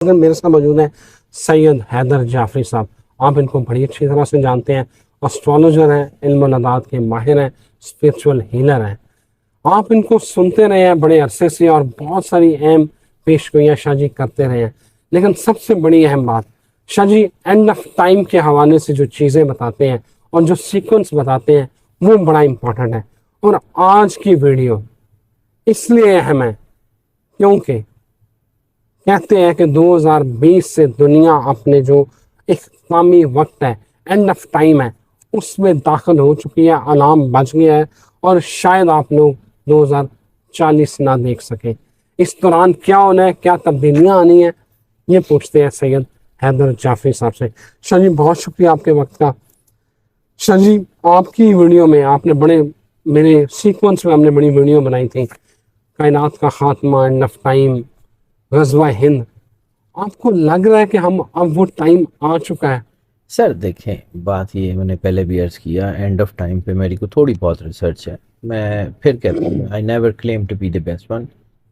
अगर मेरे साथ मौजूद है सैयद हैदर जाफरी साहब। आप इनको बड़ी अच्छी तरह से जानते हैं, एस्ट्रोलॉजर हैं, इल्म नदात के माहिर हैं, स्पिरिचुअल हीलर हैं। आप इनको सुनते रहे हैं बड़े अरसे से और बहुत सारी अहम पेशगोइयाँ शाह जी करते रहे हैं। लेकिन सबसे बड़ी अहम बात, Shah ji end of time के हवाले से जो चीज़ें बताते हैं और जो सीक्वेंस बताते हैं वो बड़ा इम्पोर्टेंट है। और आज की वीडियो इसलिए अहम है क्योंकि कहते हैं कि 2020 से दुनिया अपने जो इख्तितामी वक्त है, एंड ऑफ टाइम है, उसमें दाखिल हो चुकी है, अलार्म बज गया है और शायद आप लोग 2040 ना देख सकें। इस दौरान क्या होना है, क्या तब्दीलियां आनी है, ये पूछते हैं सैयद हैदर जाफरी साहब से। शाह जी बहुत शुक्रिया आपके वक्त का। शाह जी आपकी वीडियो में आपने बड़े, मेरे सीक्वेंस में हमने बड़ी वीडियो बनाई थी, कायनात का खात्मा, एंड ऑफ टाइम, गज़वा हिंद। आपको लग रहा है कि हम अब वो टाइम आ चुका है? सर देखें, बात ये मैंने पहले भी अर्ज़ किया, एंड ऑफ टाइम पे मेरी को थोड़ी बहुत रिसर्च है। मैं फिर कहता हूँ, I never claim to be the best one,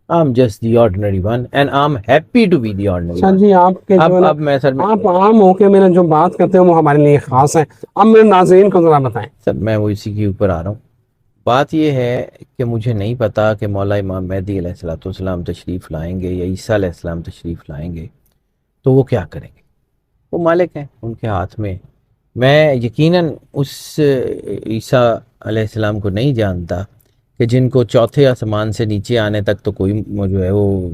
I am just the ordinary one and I am happy to be the ordinary sir one. जी आपके जो है ना, अब मैं सर आप आम होके मेरे जो बात करते हैं वो हमारे लिए खास है। अब मेरे नाज़रीन को जरा बताएं। सर मैं वो इसी के ऊपर आ रहा हूँ। बात ये है कि मुझे नहीं पता कि मौला इमाम मेहदी अलैहिस्सलाम तशरीफ़ लाएंगे या ईसा अलैहिस्सलाम तशरीफ़ लाएंगे तो वो क्या करेंगे। वो मालिक हैं, उनके हाथ में। मैं यकीनन उस ईसा अलैहिस्सलाम को नहीं जानता कि जिनको चौथे आसमान से नीचे आने तक तो कोई जो है वो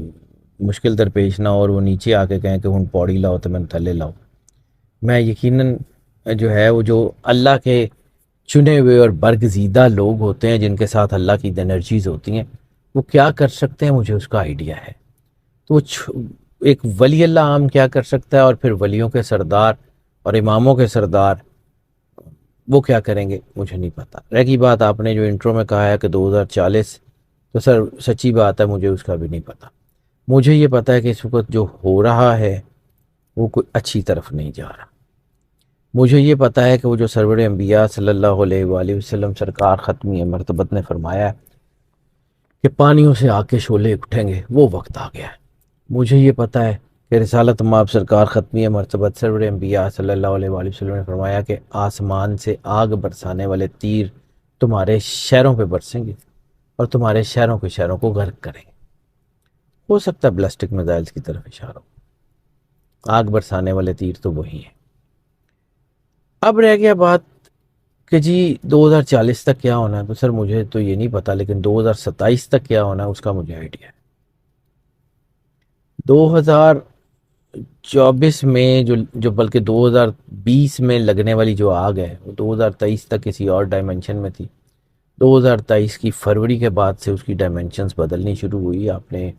मुश्किल दरपेश ना हो और वो नीचे आके कहें कि हुन पौड़ी लाओ तो मैंने थले लाओ। मैं यकीनन जो है वो जो अल्लाह के चुने हुए और बरगज़ीदा लोग होते हैं जिनके साथ अल्लाह की एनर्जीज़ होती हैं, वो क्या कर सकते हैं मुझे उसका आइडिया है। तो वो एक वली अल्लाह आम क्या कर सकता है और फिर वलियों के सरदार और इमामों के सरदार वो क्या करेंगे मुझे नहीं पता। रह गई बात आपने जो इंट्रो में कहा है कि 2040, तो सर सच्ची बात है, मुझे उसका भी नहीं पता। मुझे ये पता है कि इस वक्त जो हो रहा है वो कोई अच्छी तरफ नहीं जा रहा। मुझे ये पता है कि वो जो सरवर अंबिया सल्लल्लाहु अलैहि वसल्लम सरकार ख़त्मी मरतबत ने फरमाया है कि पानियों से आके शोले उठेंगे, वो वक्त आ गया है। मुझे ये पता है कि रिसालत माब सरकार ख़त्मी मरतबत सरवर अंबिया सल्लल्लाहु अलैहि वसल्लम ने फरमाया कि आसमान से आग बरसाने वाले तीर तुम्हारे शहरों पे बरसेंगे और तुम्हारे शहरों के शहरों को गर्क करेंगे। हो सकता है बैलिस्टिक मिसाइल्स की तरफ इशारा हो, आग बरसाने वाले तीर तो वही हैं। अब रह गया बात कि जी 2040 तक क्या होना है, तो सर मुझे तो ये नहीं पता, लेकिन 2027 तक क्या होना है उसका मुझे आइडिया है। 2024 में जो बल्कि 2020 में लगने वाली जो आग है वो 2023 तक किसी और डायमेंशन में थी। 2023 की फरवरी के बाद से उसकी डायमेंशंस बदलनी शुरू हुई। आपने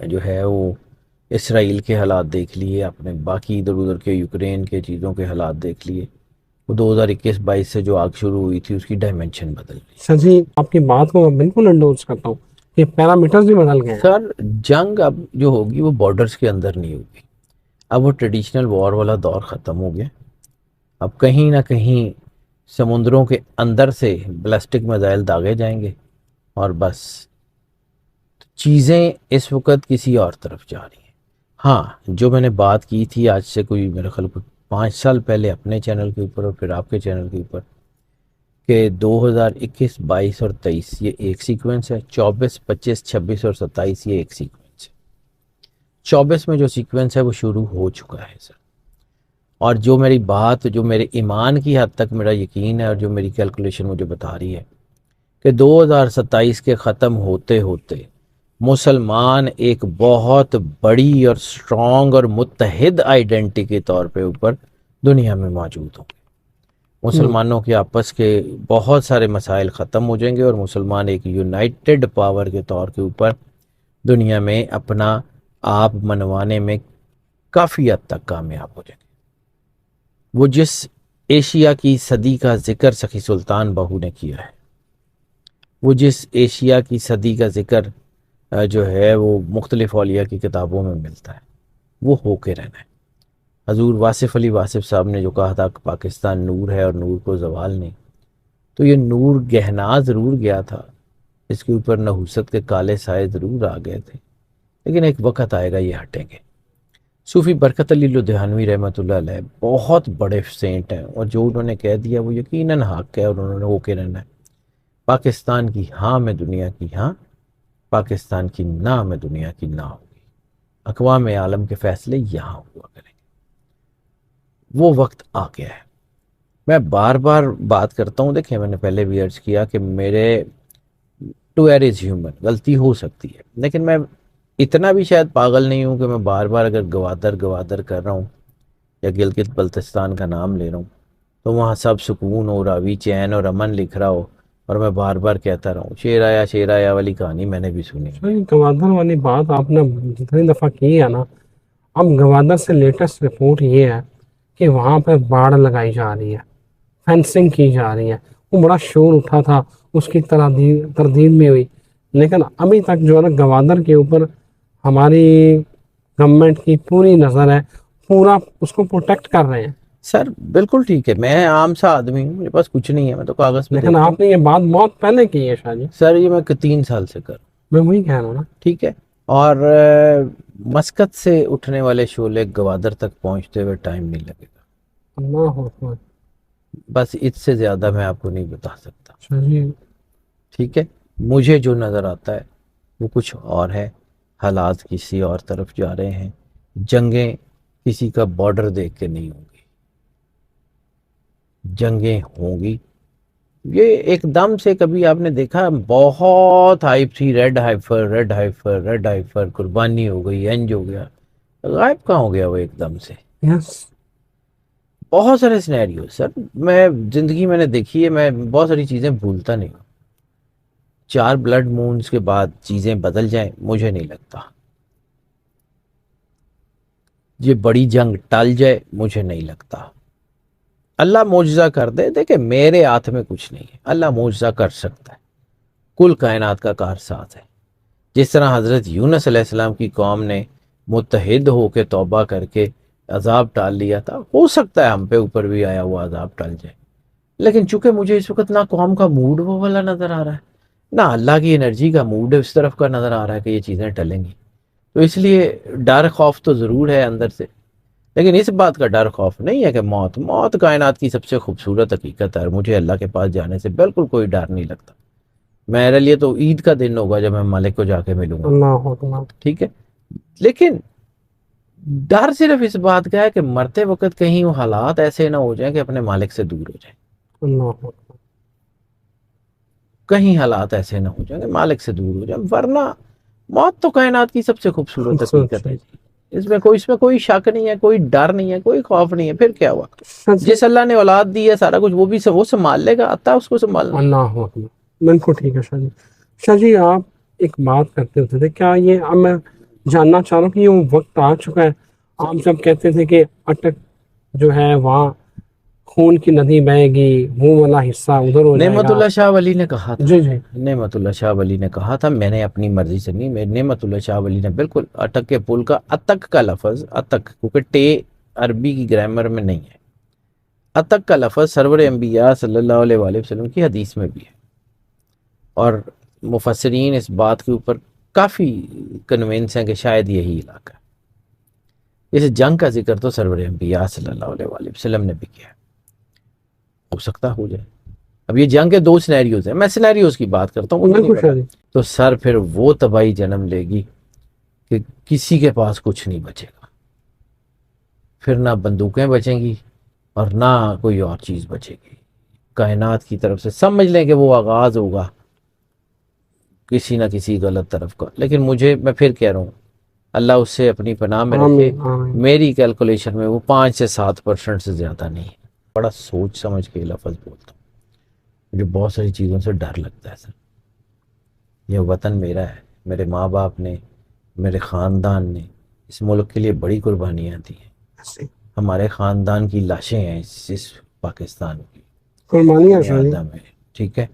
जो है वो इसराइल के हालात देख लिए, आपने बाकी इधर उधर के यूक्रेन के चीज़ों के हालात देख लिए। वो 2021-22 से जो आग शुरू हुई थी उसकी डायमेंशन बदल गई। सर जी आपकी बात को मैं बिल्कुल एंडोर्स करता हूँ कि पैरामीटर्स भी बदल गए हैं। सर जंग अब जो होगी वो बॉर्डर्स के अंदर नहीं होगी। अब वो ट्रेडिशनल वॉर वाला दौर ख़त्म हो गया। अब कहीं ना कहीं समुद्रों के अंदर से बैलिस्टिक मिसाइल दागे जाएंगे और बस चीज़ें इस वक्त किसी और तरफ जा रही हैं। हाँ, जो मैंने बात की थी आज से कोई मेरे ख्याल को 5 साल पहले अपने चैनल के ऊपर और फिर आपके चैनल के ऊपर कि 2021, 22 और 23 ये एक सीक्वेंस है, 24, 25, 26 और 27 ये एक सीक्वेंस है। 24 में जो सीक्वेंस है वो शुरू हो चुका है सर। और जो मेरी बात, जो मेरे ईमान की हद तक मेरा यकीन है और जो मेरी कैलकुलेशन मुझे बता रही है कि 2027 के ख़त्म होते होते मुसलमान एक बहुत बड़ी और स्ट्रॉन्ग और मुत्तहिद आइडेंटिटी के तौर पे ऊपर दुनिया में मौजूद होंगे। मुसलमानों के आपस के बहुत सारे मसाइल ख़त्म हो जाएंगे और मुसलमान एक यूनाइटेड पावर के तौर के ऊपर दुनिया में अपना आप मनवाने में काफ़ी हद तक कामयाब हो जाएंगे। वो जिस एशिया की सदी का जिक्र सखी सुल्तान बहू ने किया है, वो जिस एशिया की सदी का जिक्र जो है वो मुख्तलिफ औलिया की किताबों में मिलता है, वो होके रहना है। हजूर वासिफ़ अली वासिफ़ साहब ने जो कहा था कि पाकिस्तान नूर है और नूर को जवाल नहीं, तो ये नूर गहना ज़रूर गया था, इसके ऊपर नहुसत के काले साए ज़रूर आ गए थे, लेकिन एक वक्त आएगा ये हटेंगे। सूफी बरकत अली लुधियानवी रहमतुल्लाह अलैह बहुत बड़े सेंट हैं, और जो उन्होंने कह दिया वो यकीनन हक है, और उन्होंने होके रहना है। पाकिस्तान की हाँ में दुनिया की हाँ, पाकिस्तान की ना में दुनिया की ना होगी। अक़वाम आलम के फैसले यहाँ हुआ करेंगे। वो वक्त आ गया है। मैं बार बार बात करता हूँ, देखिए मैंने पहले भी अर्ज किया कि मेरे टू एर इज़ ह्यूमन, गलती हो सकती है, लेकिन मैं इतना भी शायद पागल नहीं हूँ कि मैं बार बार अगर गवादर गवादर कर रहा हूँ या गिलगित बल्तिस्तान का नाम ले रहा हूँ तो वहाँ सब सुकून और रावी चैन और अमन लिख रहा हो, और मैं बार बार कहता रहूँ शेर आया वाली कहानी मैंने भी सुनी। तो ये गवादर वाली बात आपने जितनी दफ़ा की है ना, अब गवादर से लेटेस्ट रिपोर्ट ये है कि वहाँ पर बाड़ लगाई जा रही है, फेंसिंग की जा रही है। वो बड़ा शोर उठा था, उसकी तरदीद में हुई, लेकिन अभी तक जो है ना गवादर के ऊपर हमारी गवर्नमेंट की पूरी नज़र है, पूरा उसको प्रोटेक्ट कर रहे हैं। सर बिल्कुल ठीक है, मैं आम सा आदमी हूँ, मेरे पास कुछ नहीं है, मैं तो कागज़ पे लेकिन देखता हूँ। आपने ये बात बहुत पहले की है शाह जी। सर ये मैं 3 साल से कर, मैं वही कह रहा हूँ ना। ठीक है। और मस्कत से उठने वाले शोले गवादर तक पहुँचते हुए टाइम नहीं लगेगा। अल्लाह अकबर। बस इससे ज़्यादा मैं आपको नहीं बता सकता, शाह जी। ठीक है। मुझे जो नज़र आता है वो कुछ और है, हालात किसी और तरफ जा रहे हैं। जंगें किसी का बॉर्डर देख के नहीं होंगी, जंगें होंगी। ये एकदम से कभी आपने देखा, बहुत हाइप थी, red hyper red hyper red hyper, कुर्बानी हो गई, एंज हो गया, गायब कहाँ हो गया वो एकदम से। यस। बहुत सारे सिनेरियो सर, मैं जिंदगी मैंने देखी है, मैं बहुत सारी चीज़ें भूलता नहीं हूँ। 4 ब्लड मून्स के बाद चीज़ें बदल जाएं मुझे नहीं लगता। ये बड़ी जंग टल जाए मुझे नहीं लगता। अल्लाह मौजज़ा कर दे, देखे मेरे हाथ में कुछ नहीं है, अल्लाह मौजज़ा कर सकता है, कुल कायनात का कारसाज है। जिस तरह हज़रत यूनुस अलैहिस्सलाम की कौम ने मुत्तहिद होकर तौबा करके अजाब टाल लिया था, हो सकता है हम पे ऊपर भी आया हुआ अजाब टल जाए। लेकिन चूंकि मुझे इस वक्त ना कौम का मूड वो वाला नज़र आ रहा है, ना अल्लाह की एनर्जी का मूड इस तरफ का नज़र आ रहा है कि ये चीज़ें टलेंगी, तो इसलिए डर खौफ तो ज़रूर है अंदर से। लेकिन इस बात का डर खौफ नहीं है कि मौत मौत कायनात की सबसे खूबसूरत हकीकत है, और मुझे अल्लाह के पास जाने से बिल्कुल कोई डर नहीं लगता। मेरे लिए तो ईद का दिन होगा जब मैं मालिक को जाके मिलूंगा, अल्लाह अकबर। ठीक है। लेकिन डर सिर्फ इस बात का है कि मरते वक्त कहीं वो हालात ऐसे ना हो जाए कि अपने मालिक से दूर हो जाए, अल्लाह अकबर। कहीं हालात ऐसे ना हो जाए कि मालिक से दूर हो जाए, वरना मौत तो कायनात की सबसे खूबसूरत खूबसूरत हकीकत है चीज। जी। इसमें कोई शक नहीं है, कोई डर नहीं है, कोई खौफ नहीं है। फिर क्या हुआ, शाह जी। जिस अल्लाह ने औलाद दी है सारा कुछ वो भी वो संभाल लेगा, आता है उसको संभालना। अल्लाह अकबर। बिल्कुल ठीक है शाह जी। शाह जी, आप एक बात करते होते थे, क्या ये अब मैं जानना चाह रहा हूँ कि ये वो वक्त आ चुका है, आप जब कहते थे कि अटक जो है वहाँ खून की नदी बहेगी, वो वाला हिस्सा उधर हो जाएगा। नेमतुल्लाह शाह वली ने कहा था, जी जी। नेमतुल्लाह शाह वली ने कहा था, मैंने अपनी मर्जी से नहीं, मेरे नेमतुल्लाह शाह वली ने बिल्कुल अटक के पुल का अतक का लफज, अतक क्योंकि टे अरबी की ग्रामर में नहीं है, अतक का लफज सरवर अंबिया सल्लल्लाहु अलैहि वसल्लम की हदीस में भी है, और मुफस्सिरीन इस बात के ऊपर काफ़ी कन्विंस हैं कि शायद यही इलाका है। इस जंग का जिक्र तो सरवर अंबिया सल्लल्लाहु अलैहि वसल्लम ने भी किया है, हो सकता हो जाए। अब ये जंग के 2 सिनेरियोज हैं, मैं सिनेरियोज की बात करता हूँ, मुझे नहीं बिल्कुल पता। शाह जी। तो सर फिर वो तबाही जन्म लेगी कि किसी के पास कुछ नहीं बचेगा, फिर ना बंदूकें बचेंगी और ना कोई और चीज़ बचेगी। कायनात की तरफ से समझ लें कि वो आगाज़ होगा किसी ना किसी गलत तरफ का। लेकिन मुझे, मैं फिर कह रहा हूँ, अल्लाह उससे अपनी पनाह में रखे। आमीन आमीन। मेरी कैलकुलेशन में वो 5 से 7% से ज़्यादा नहीं है। बड़ा सोच समझ के लफज बोलता हूँ, मुझे बहुत सारी चीज़ों से डर लगता है सर। ये वतन मेरा है, मेरे माँ बाप ने, मेरे ख़ानदान ने इस मुल्क के लिए बड़ी कुर्बानियाँ दी हैं। ऐसे हमारे ख़ानदान की लाशें हैं इस पाकिस्तान की कुर्बानियाँ शाह जी। दुनिया में, ठीक है।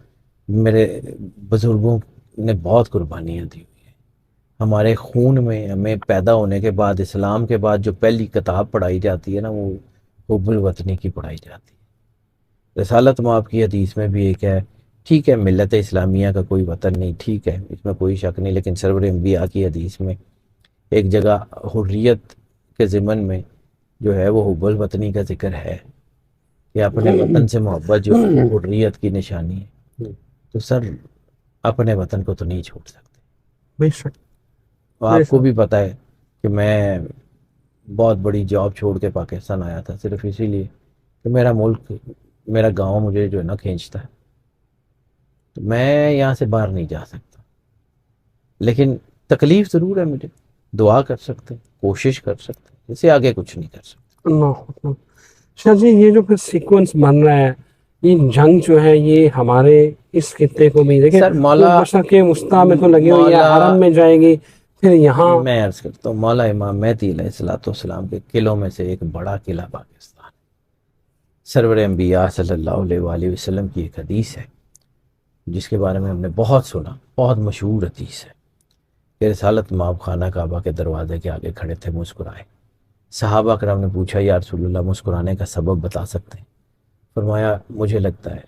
मेरे बुज़ुर्गों ने बहुत कुर्बानियाँ दी हुई हैं। हमारे खून में, हमें पैदा होने के बाद, इस्लाम के बाद जो पहली किताब पढ़ाई जाती है ना, वो हुब्बुल वतनी की पढ़ाई जाती है। रसालत माब की हदीस में भी एक है, ठीक है, मिल्लत इस्लामिया का कोई वतन नहीं, ठीक है, इसमें कोई शक नहीं, लेकिन सरवर अंबिया की हदीस में एक जगह हुर्रियत के ज़िमन में जो है वो हुब्बुल वतनी का जिक्र है कि अपने वतन से मोहब्बत जो है हुर्रियत की निशानी है, तो सर अपने वतन को तो नहीं छोड़ सकते। बेशक। और आपको भी पता है कि मैं बहुत बड़ी जॉब छोड़ के पाकिस्तान आया था सिर्फ इसीलिए कि मेरा मुल्क, मेरा गांव मुझे जो है ना खींचता है। तो मैं यहाँ से बाहर नहीं जा सकता, लेकिन तकलीफ ज़रूर है मुझे। दुआ कर सकते हैं, कोशिश कर सकते हैं, इससे आगे कुछ नहीं कर सकते। अल्लाह अकबर। शाह जी, ये जो फिर सीक्वेंस बन रहा है, ये जंग जो है ये हमारे इस खित्ते को भी देखिए, सर मौला मशरक़ वस्ता में तो लगी हुई है, मौला हरम में जाएगी, फिर यहाँ। मैं अर्ज करता हूँ, मौला इमाम मेहदी अलैहिस्सलाम के किलों में से एक बड़ा किला पाकिस्तान। सरवर अंबिया सल्लल्लाहु अलैहि वसल्लम की एक हदीस है जिसके बारे में हमने बहुत सुना, बहुत मशहूर हदीस है कि रिसालत माब खाना काबा के दरवाजे के आगे खड़े थे, मुस्कुराए। सहाबा करम ने पूछा, या रसूलुल्लाह मुस्कुराने का सबब बता सकते हैं? फरमाया, मुझे लगता है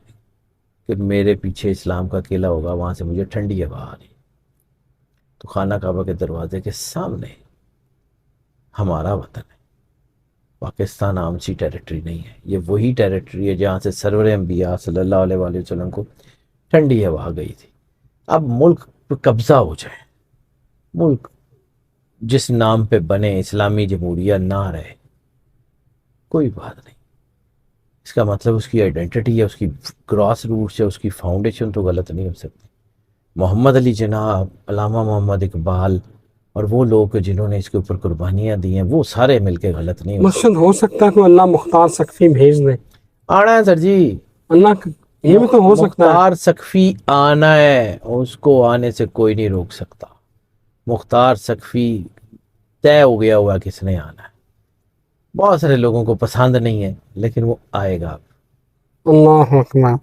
कि मेरे पीछे इस्लाम का किला होगा, वहाँ से मुझे ठंडी हवा आ रही। तो खाना काबा के दरवाजे के सामने हमारा वतन है। पाकिस्तान आम सी टेरिटरी नहीं है, ये वही टेरिटरी है जहाँ से सरवर अंबिया सल्लल्लाहु अलैहि वसल्लम को ठंडी हवा आ गई थी। अब मुल्क पर कब्जा हो जाए, मुल्क जिस नाम पे बने इस्लामी जमहूरिया ना रहे, कोई बात नहीं। इसका मतलब उसकी आइडेंटिटी है, उसकी ग्रॉस रूट्स है, उसकी फाउंडेशन तो गलत नहीं हो सकती। मोहम्मद अली जनाब, अल्लामा मोहम्मद इकबाल और वो लोग जिन्होंने इसके ऊपर कुर्बानियाँ दी हैं, वो सारे मिलके गलत नहीं हो मकसद हो सकता है कि अल्लाह मुख्तार सकफी भेज दे। सकते। आना है सर जी, ये भी तो हो सकता है। मुख्तार सकफी आना है, उसको आने से कोई नहीं रोक सकता। मुख्तार सकफी तय हो गया हुआ किसने आना है। बहुत सारे लोगों को पसंद नहीं है, लेकिन वो आएगा। अल्लाह अकबर।